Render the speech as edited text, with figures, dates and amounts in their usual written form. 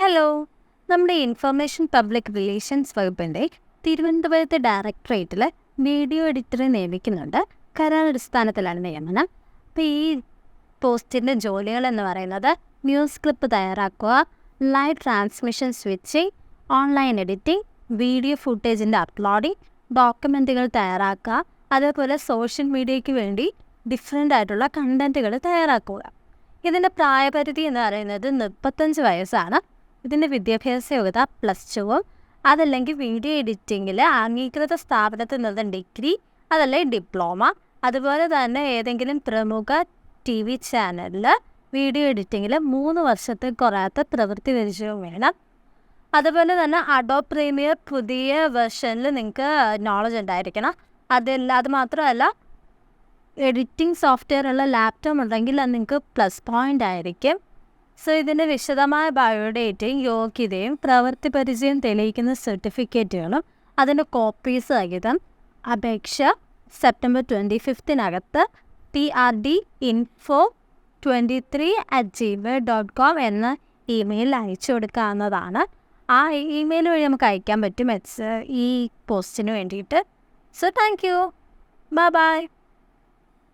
Hello, നമ്മുടെ information public relations വകുപ്പിൻ്റെ തിരുവനന്തപുരത്തെ ഡയറക്ടറേറ്റിൽ വീഡിയോ എഡിറ്ററെ നിയമിക്കുന്നുണ്ട്. കരാറടിസ്ഥാനത്തിലാണ് നിയമനം. അപ്പോൾ ഈ പോസ്റ്റിൻ്റെ ജോലികൾ എന്ന് പറയുന്നത് ന്യൂസ് ക്ലിപ്പ് തയ്യാറാക്കുക, live transmission switching, online editing, video ഫുട്ടേജിൻ്റെ അപ്ലോഡിങ്, ഡോക്യുമെൻറ്റുകൾ തയ്യാറാക്കുക, അതേപോലെ സോഷ്യൽ മീഡിയയ്ക്ക് വേണ്ടി ഡിഫറെൻ്റ് ആയിട്ടുള്ള കണ്ടൻറ്റുകൾ തയ്യാറാക്കുക. ഇതിൻ്റെ പ്രായപരിധി എന്ന് പറയുന്നത് 35 വയസ്സാണ്. ഇതിൻ്റെ വിദ്യാഭ്യാസ യോഗ്യത +2, അതല്ലെങ്കിൽ വീഡിയോ എഡിറ്റിങ്ങിൽ അംഗീകൃത സ്ഥാപനത്തിൽ നിന്ന് ഡിഗ്രി, അതല്ലെങ്കിൽ ഡിപ്ലോമ, അതുപോലെ തന്നെ ഏതെങ്കിലും പ്രമുഖ TV ചാനലിൽ വീഡിയോ എഡിറ്റിങ്ങിൽ 3 വർഷത്തിൽ കുറയാത്ത പ്രവൃത്തി പരിചയവും വേണം. അതുപോലെ തന്നെ അഡോബ് പ്രീമിയർ പുതിയ വെർഷനിൽ നിങ്ങൾക്ക് നോളജ് ഉണ്ടായിരിക്കണം. അത് മാത്രമല്ല, എഡിറ്റിംഗ് സോഫ്റ്റ്വെയർ ഉള്ള ലാപ്ടോപ്പ് ഉണ്ടെങ്കിൽ അത് നിങ്ങൾക്ക് +point ആയിരിക്കും. സോ ഇതിൻ്റെ വിശദമായ ബയോഡേറ്റയും യോഗ്യതയും പ്രവൃത്തി പരിചയം തെളിയിക്കുന്ന സർട്ടിഫിക്കറ്റുകളും അതിൻ്റെ കോപ്പീസ് സഹിതം അപേക്ഷ സെപ്റ്റംബർ 25 PRD info23@gmail.com എന്ന ഇമെയിലിൽ അയച്ചു കൊടുക്കാവുന്നതാണ്. ആ ഇമെയിൽ വഴി നമുക്ക് അയക്കാൻ പറ്റും ഈ പോസ്റ്റിന് വേണ്ടിയിട്ട്. So thank you, by.